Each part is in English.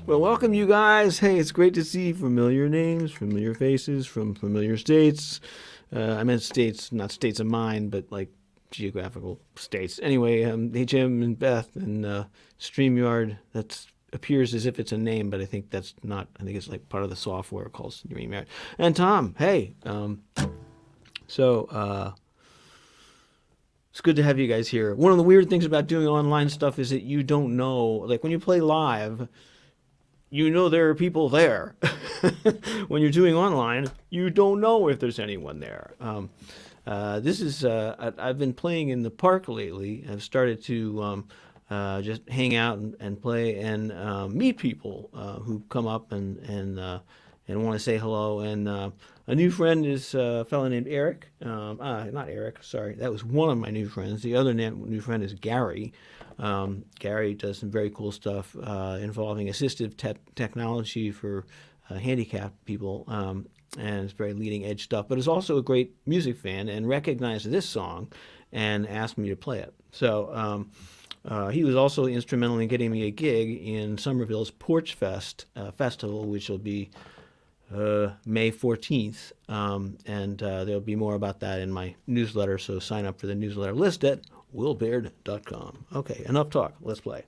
Well, welcome, you guys. Hey, it's great to see familiar names, familiar faces from familiar states. I meant states, not states of mind, but like geographical states. Anyway, hey, Jim and Beth and StreamYard. That appears as if it's a name, but I think that's not. I think it's like part of the software called StreamYard. And Tom, hey. So it's good to have you guys here. One of the weird things about doing online stuff is that you don't know, like when you play live, you know there are people there. When you're doing online, you don't know if there's anyone there. This is I've been playing in the park lately. I've started to just hang out and play and meet people who come up and want to say hello. And a new friend is a fellow named Eric. Not Eric, sorry. That was one of my new friends. The other new friend is Gary. Gary does some very cool stuff involving assistive technology for handicapped people, and it's very leading edge stuff. But is also a great music fan and recognized this song and asked me to play it. So he was also instrumental in getting me a gig in Somerville's Porch Fest festival, which will be May 14th, and there'll be more about that in my newsletter, so sign up for the newsletter list at willbaird.com. Okay, enough talk. Let's play.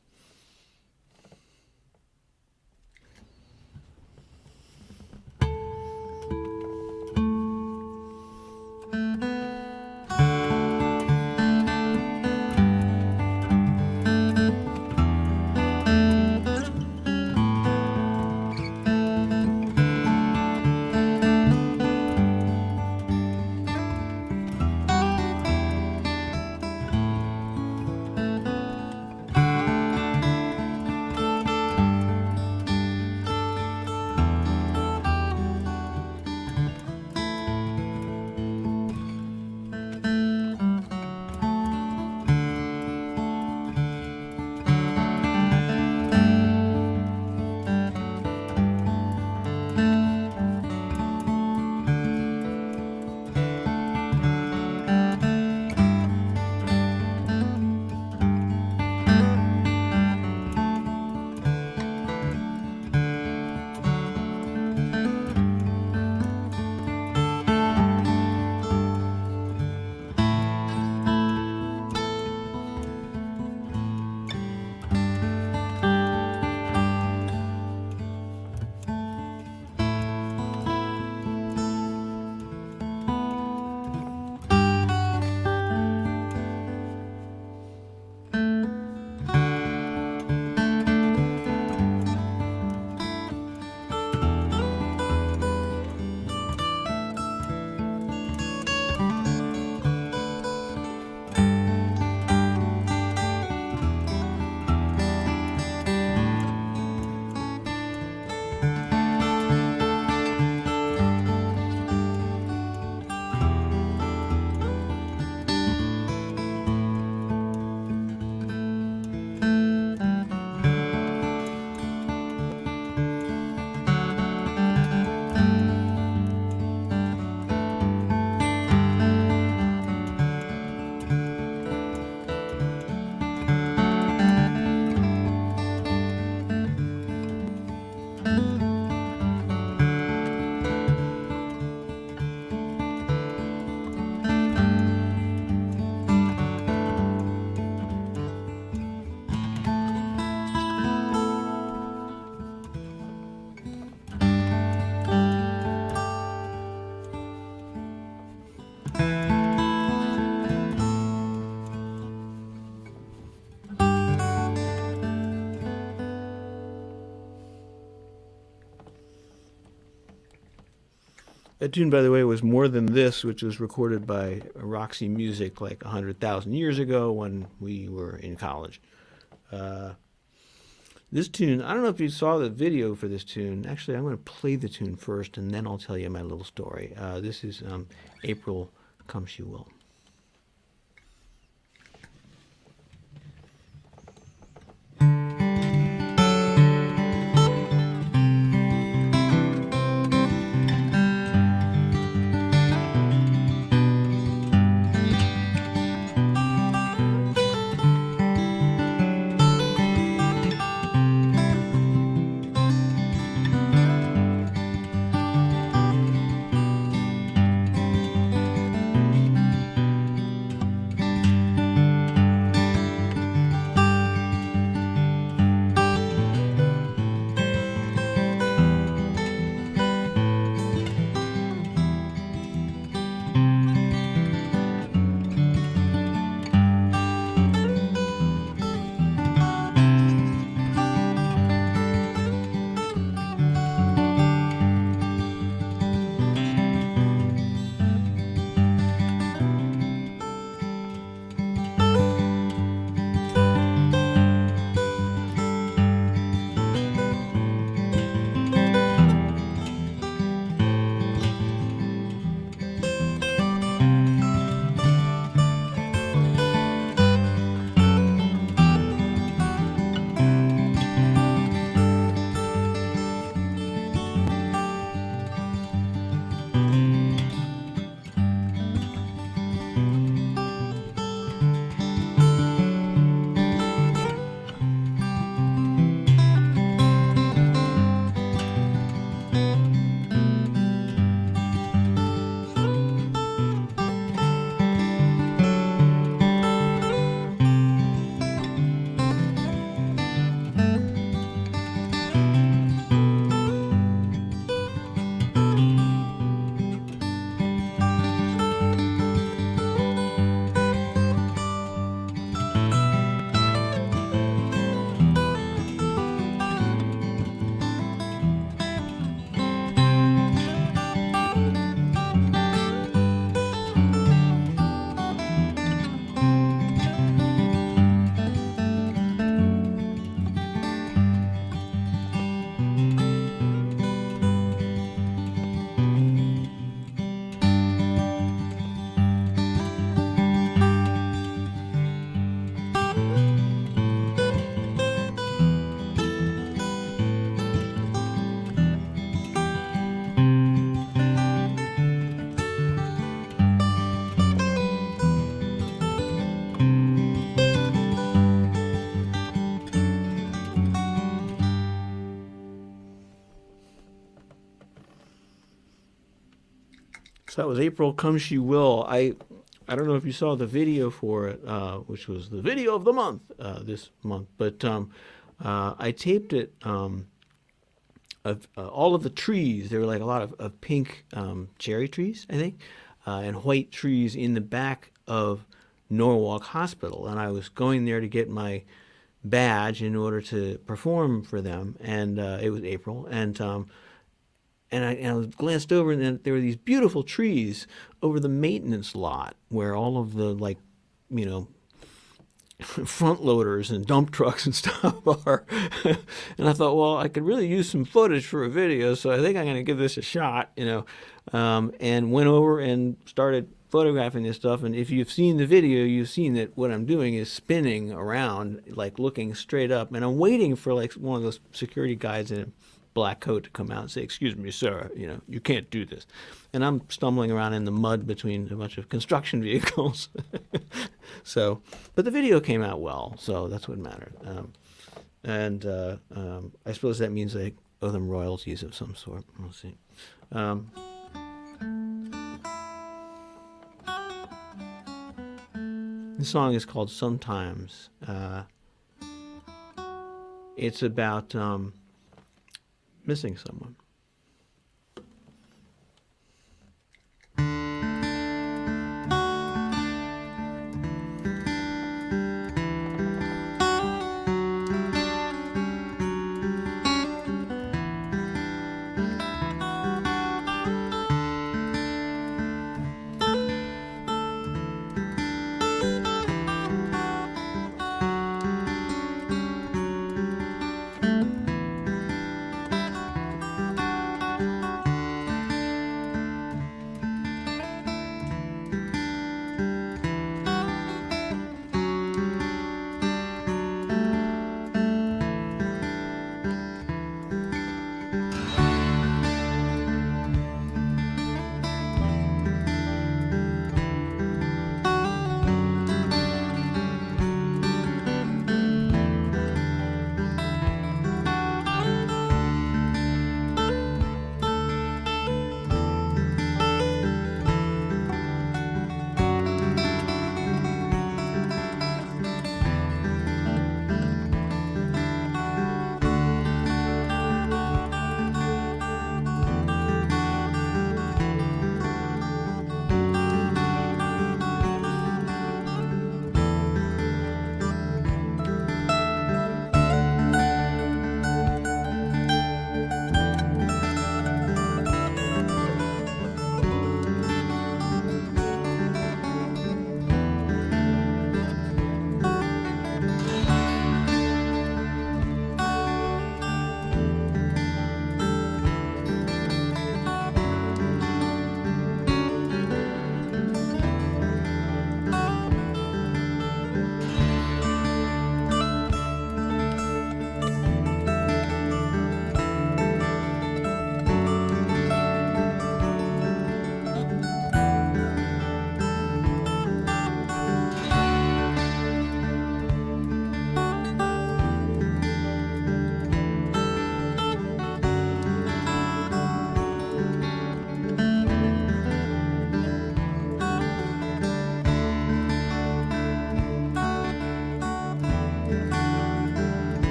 That tune, by the way, was More Than This, which was recorded by Roxy Music like 100,000 years ago when we were in college. This tune, I don't know if you saw the video for this tune. Actually, I'm going to play the tune first, and then I'll tell you my little story. This is April Come She Will. So that was April Come She Will. I don't know if you saw the video for it, which was the video of the month this month, but I taped it of all of the trees. There were like a lot of pink cherry trees, I think, and white trees in the back of Norwalk Hospital, and I was going there to get my badge in order to perform for them, and it was April, and I glanced over, and then there were these beautiful trees over the maintenance lot where all of the, like, you know, front loaders and dump trucks and stuff are. And I thought, well, I could really use some footage for a video, so I think I'm going to give this a shot, you know, and went over and started photographing this stuff. And if you've seen the video, you've seen that what I'm doing is spinning around, like looking straight up, and I'm waiting for like one of those security guys in a black coat to come out and say, "Excuse me, sir, you know, you can't do this." And I'm stumbling around in the mud between a bunch of construction vehicles. So, but the video came out well, so that's what mattered. I suppose that means I owe them royalties of some sort. We'll see. The song is called Sometimes. It's about missing someone.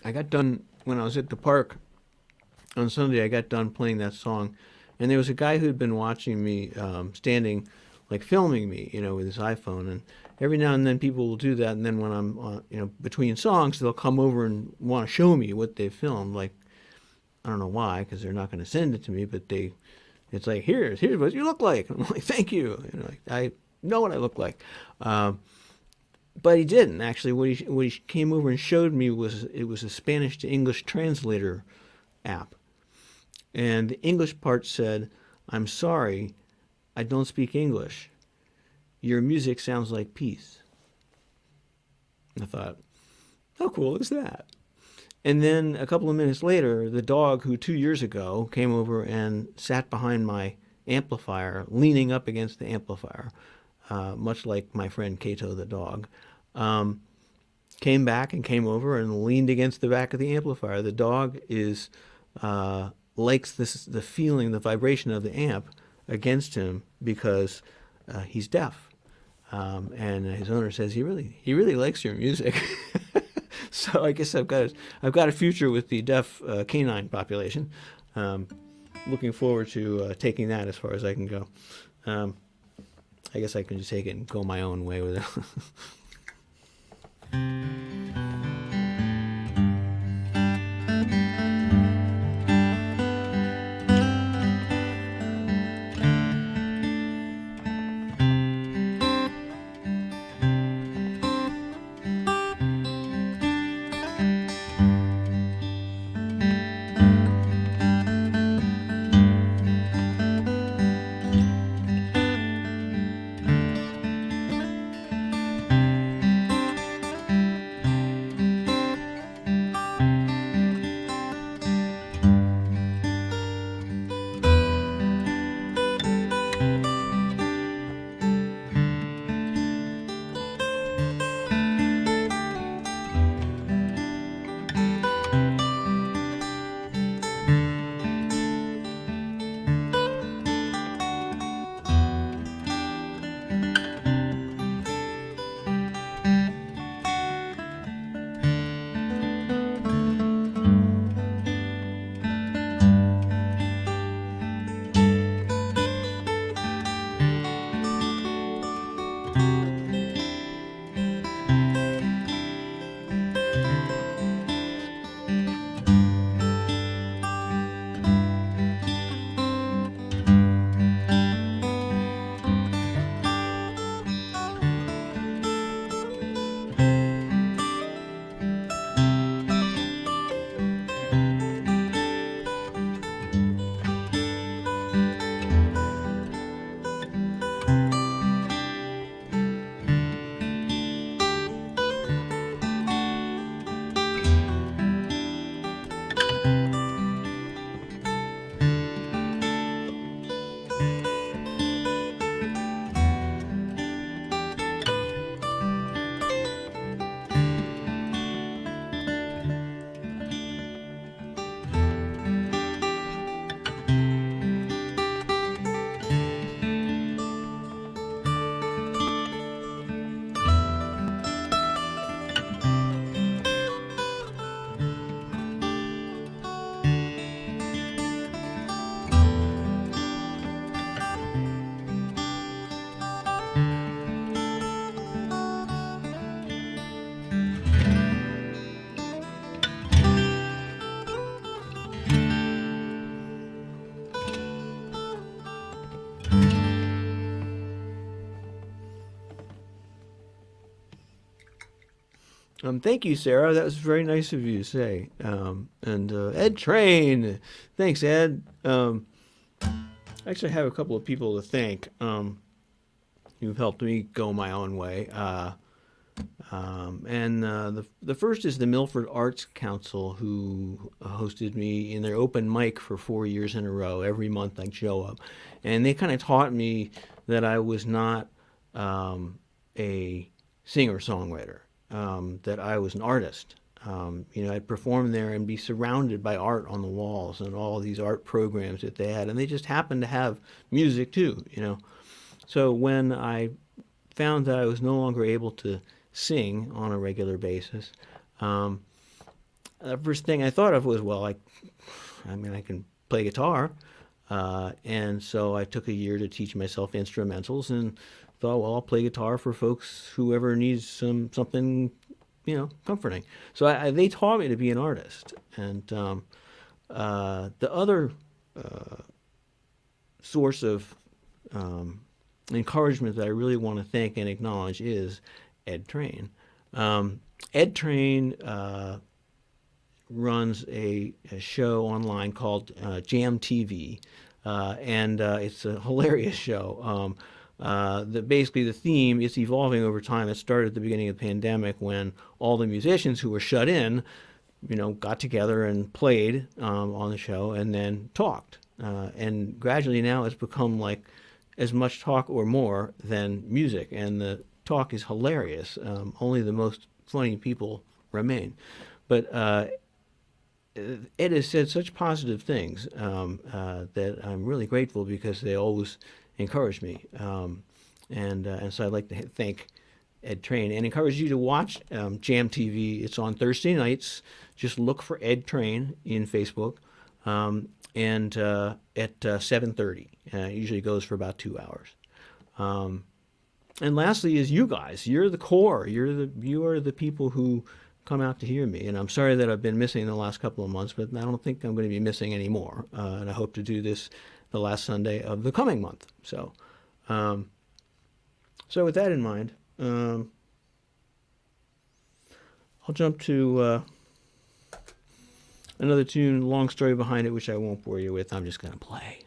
I got done when I was at the park on Sunday. I got done playing that song, and there was a guy who had been watching me, standing, like filming me, you know, with his iPhone. And every now and then people will do that, and then when I'm, you know, between songs, they'll come over and want to show me what they filmed. Like, I don't know why, because they're not going to send it to me, but it's like, here's what you look like. And I'm like, thank you. You know, like, I know what I look like. But he didn't actually. What he came over and showed me was a Spanish to English translator app, and the English part said, "I'm sorry, I don't speak English. Your music sounds like peace." I thought, how cool is that? And then a couple of minutes later, the dog who 2 years ago came over and sat behind my amplifier, leaning up against the amplifier, much like my friend Kato the dog, um, came back and came over and leaned against the back of the amplifier. The dog is likes the feeling, the vibration of the amp against him because he's deaf. And his owner says he really likes your music. So I guess I've got a future with the deaf canine population. Um, Looking forward to taking that as far as I can go. Um, I guess I can just take it and go my own way with it. Thank you, Sarah. That was very nice of you to say. And Ed Train, thanks, Ed. I actually have a couple of people to thank who've helped me go my own way. And the first is the Milford Arts Council, who hosted me in their open mic for 4 years in a row. Every month I'd show up. And they kind of taught me that I was not a singer-songwriter, that I was an artist. I'd perform there and be surrounded by art on the walls and all these art programs that they had. And they just happened to have music too. So when I found that I was no longer able to sing on a regular basis, the first thing I thought of was, well, I can play guitar. And so I took a year to teach myself instrumentals and thought, well, I'll play guitar for folks, whoever needs something, comforting. So they taught me to be an artist. And the other source of encouragement that I really want to thank and acknowledge is Ed Train. Ed Train runs a show online called Jam TV, and it's a hilarious show. Basically the theme is evolving over time. It started at the beginning of the pandemic when all the musicians who were shut in got together and played on the show and then talked. And gradually now it's become like as much talk or more than music. And the talk is hilarious. Only the most funny people remain. But Ed has said such positive things that I'm really grateful because they always encourage me. And so I'd like to thank Ed Train and encourage you to watch Jam TV. It's on Thursday nights. Just look for Ed Train in Facebook, and at 7:30. It usually goes for about 2 hours. And lastly is you guys. You're the core. You are the people who come out to hear me. And I'm sorry that I've been missing the last couple of months, but I don't think I'm going to be missing anymore. And I hope to do this the last Sunday of the coming month. So with that in mind, I'll jump to another tune, long story behind it, which I won't bore you with. I'm just going to play.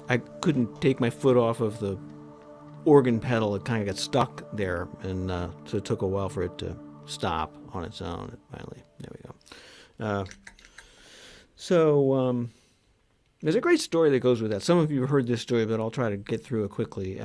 I couldn't take my foot off of the organ pedal. It kind of got stuck there, and so it took a while for it to stop on its own. Finally, there we go. So there's a great story that goes with that. Some of you have heard this story, but I'll try to get through it quickly.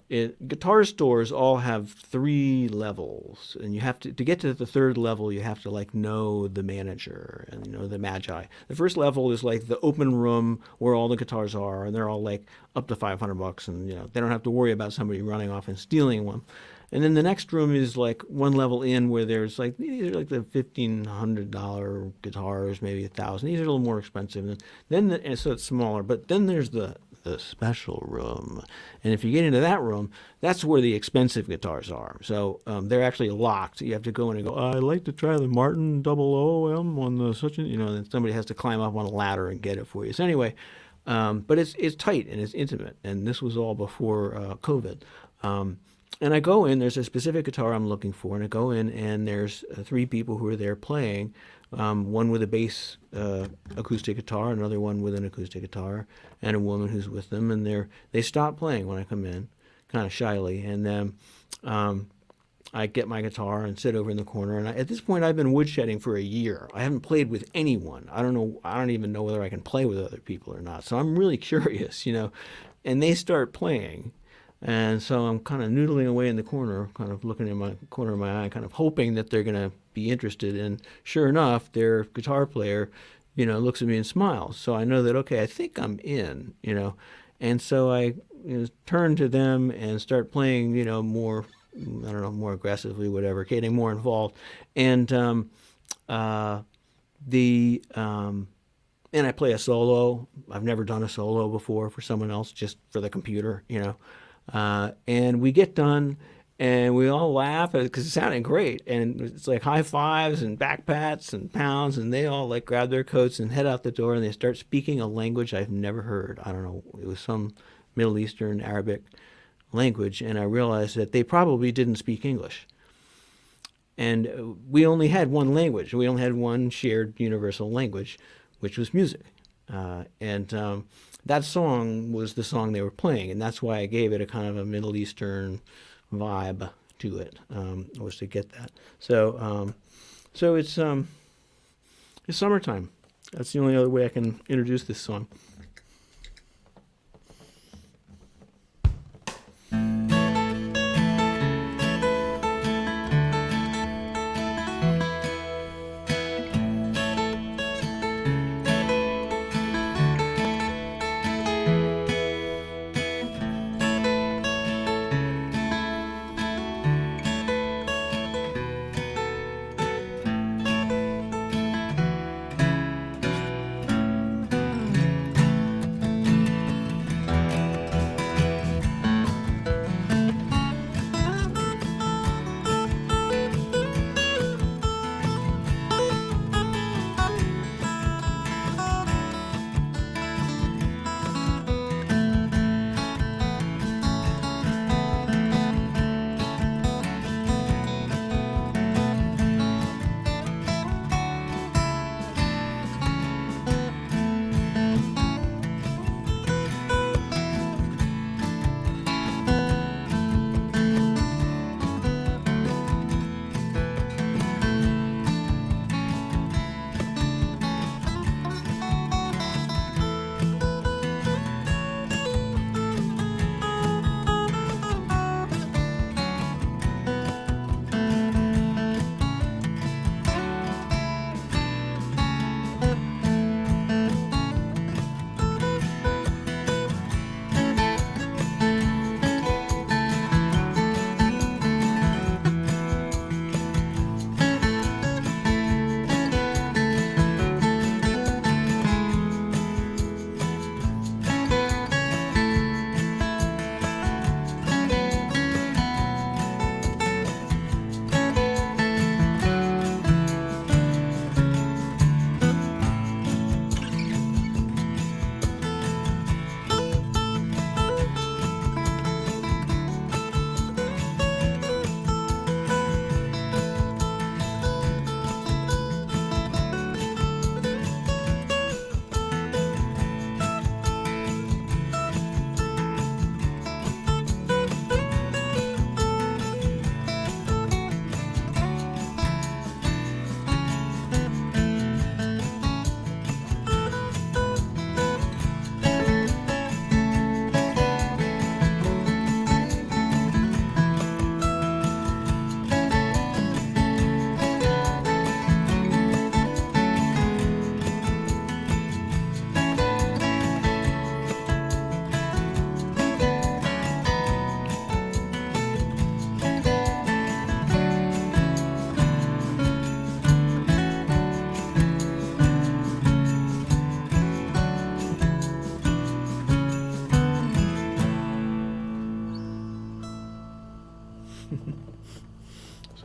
Guitar stores all have 3 levels, and you have to get to the 3rd level, you have to like know the manager and the magi. The first level is like the open room where all the guitars are, and they're all like up to $500, and they don't have to worry about somebody running off and stealing one. And then the next room is like one level in where there's like, these are like the $1,500 guitars, maybe $1,000. These are a little more expensive. And then and so it's smaller. But then there's the the special room. And if you get into that room, that's where the expensive guitars are. So they're actually locked. You have to go in and go, I'd like to try the Martin 00M on the such and, then somebody has to climb up on a ladder and get it for you. So anyway, but it's tight and it's intimate. And this was all before COVID. And I go in, there's a specific guitar I'm looking for, and I go in, and there's three people who are there playing, one with a bass acoustic guitar, another one with an acoustic guitar, and a woman who's with them, and they stop playing when I come in, kind of shyly, and then I get my guitar and sit over in the corner, and at this point I've been woodshedding for a year. I haven't played with anyone. I don't even know whether I can play with other people or not, so I'm really curious, and they start playing. And so I'm kind of noodling away in the corner, kind of looking in my corner of my eye, kind of hoping that they're going to be interested. And sure enough, their guitar player, looks at me and smiles. So I know that, okay, I think I'm in, And so I turn to them and start playing, more, I don't know, more aggressively, whatever, getting more involved. And and I play a solo. I've never done a solo before for someone else, just for the computer, and we get done, and we all laugh because it sounded great, and it's like high fives and back pats and pounds, and they all like grab their coats and head out the door, and they start speaking a language I've never heard. I don't know, it was some Middle Eastern Arabic language, and I realized that they probably didn't speak English. And we only had one language. We only had one shared universal language, which was music. And that song was the song they were playing, and that's why I gave it a kind of a Middle Eastern vibe to it, was to get that. So it's summertime. That's the only other way I can introduce this song.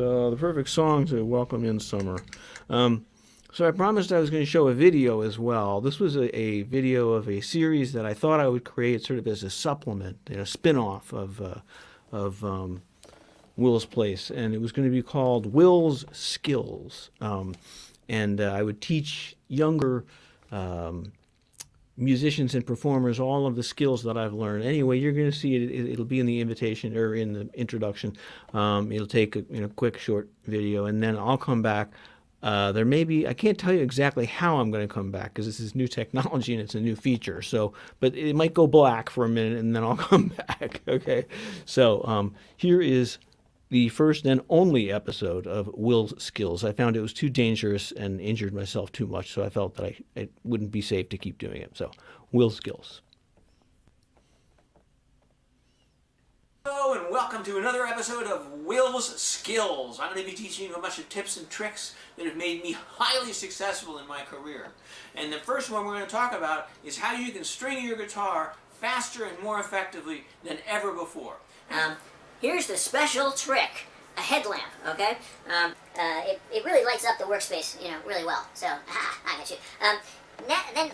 So the perfect song to welcome in summer. So I promised I was going to show a video as well. This was a video of a series that I thought I would create sort of as a supplement, a spin-off of Will's Place, and it was going to be called Will's Skills. And I would teach younger musicians and performers all of the skills that I've learned. Anyway, you're going to see it. It'll be in the invitation or in the introduction. It'll take a quick, short video, and then I'll come back. There may be, I can't tell you exactly how I'm going to come back because this is new technology and it's a new feature. So, but it might go black for a minute and then I'll come back. Okay. So here is the first and only episode of Will's Skills. I found it was too dangerous and injured myself too much, so I felt that it wouldn't be safe to keep doing it. So, Will's Skills. Hello and welcome to another episode of Will's Skills. I'm going to be teaching you a bunch of tips and tricks that have made me highly successful in my career. And the first one we're going to talk about is how you can string your guitar faster and more effectively than ever before. Here's the special trick, a headlamp, okay? It really lights up the workspace, really well. So, I got you. Then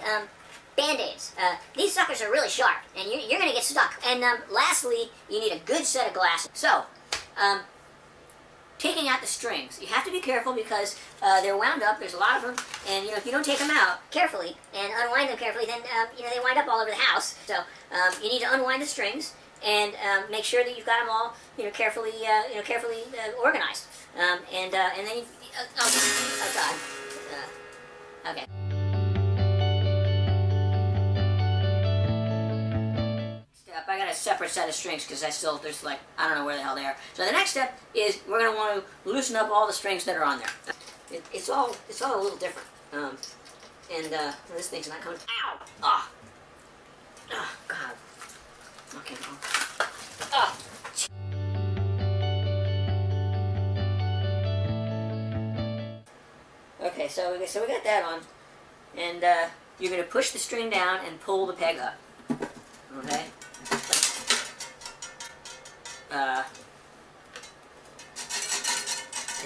Band-Aids. These suckers are really sharp, and you're going to get stuck. And lastly, you need a good set of glasses. So, taking out the strings. You have to be careful because they're wound up. There's a lot of them, and if you don't take them out carefully and unwind them carefully, then they wind up all over the house. So, you need to unwind the strings and make sure that you've got them all, carefully organized. And then you, oh God. Okay. I got a separate set of strings because there's I don't know where the hell they are. So the next step is we're going to want to loosen up all the strings that are on there. It's all a little different. This thing's not coming. Ow! Ah! Oh, God. Okay. Ah! Okay, so we got that on, and you're going to push the string down and pull the peg up. Okay. I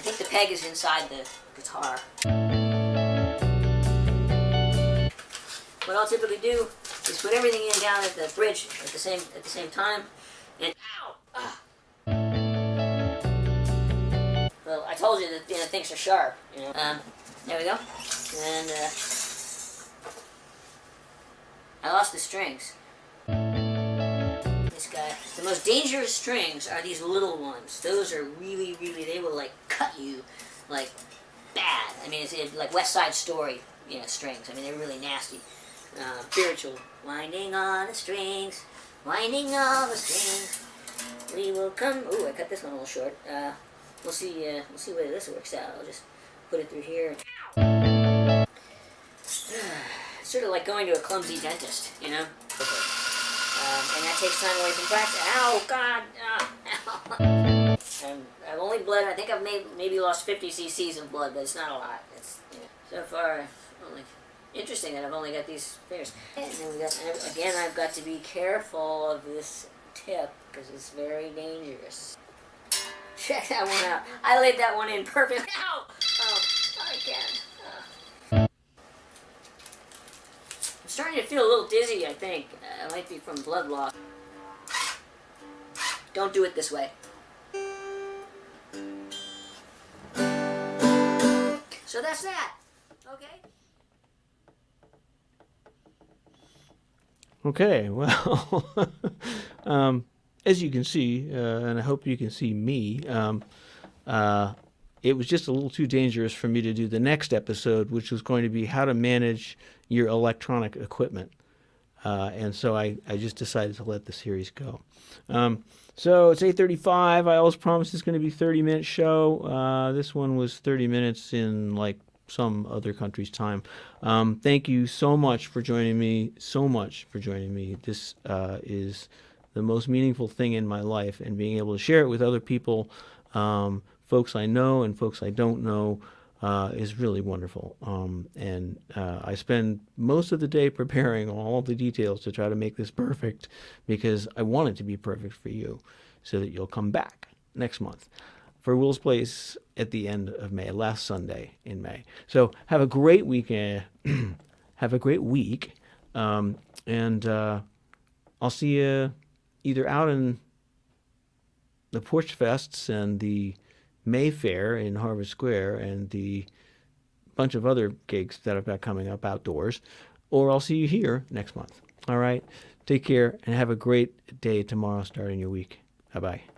think the peg is inside the guitar. What I'll typically do is put everything in down at the bridge at the same time, and ow! Ah. Well, I told you that things are sharp. There we go, and I lost the strings. This guy. The most dangerous strings are these little ones. Those are really, they will cut you bad. I mean, it's like West Side Story, strings. I mean, they're really nasty. Spiritual. Winding all the strings, winding all the strings. We will come. Ooh, I cut this one a little short. We'll see whether this works out. I'll just put it through here. It's sort of like going to a clumsy dentist, And that takes time away from practice. Ow, God! Ow. I've only bled. I think I've maybe lost 50 cc's of blood, but it's not a lot. It's so far interesting that I've only got these fingers. And then again, I've got to be careful of this tip because it's very dangerous. Check that one out. I laid that one in perfect. Ow! Oh, again. I'm starting to feel a little dizzy, I think. It might be from blood loss. Don't do it this way. So that's that. Okay? Okay, well, as you can see, and I hope you can see me, it was just a little too dangerous for me to do the next episode, which was going to be how to manage your electronic equipment. And so I just decided to let the series go. So it's 8:35. I always promised it's going to be a 30-minute show. This one was 30 minutes in some other country's time. Thank you so much for joining me. This is the most meaningful thing in my life, and being able to share it with other people, folks I know and folks I don't know, is really wonderful. And I spend most of the day preparing all the details to try to make this perfect, because I want it to be perfect for you so that you'll come back next month. for Will's Place at the end of May, last Sunday in May. So have a great weekend. Have a great week. And I'll see you either out in the Porch Fests and the Mayfair in Harvard Square and the bunch of other gigs that I've got coming up outdoors, or I'll see you here next month. All right. Take care and have a great day tomorrow starting your week. Bye-bye.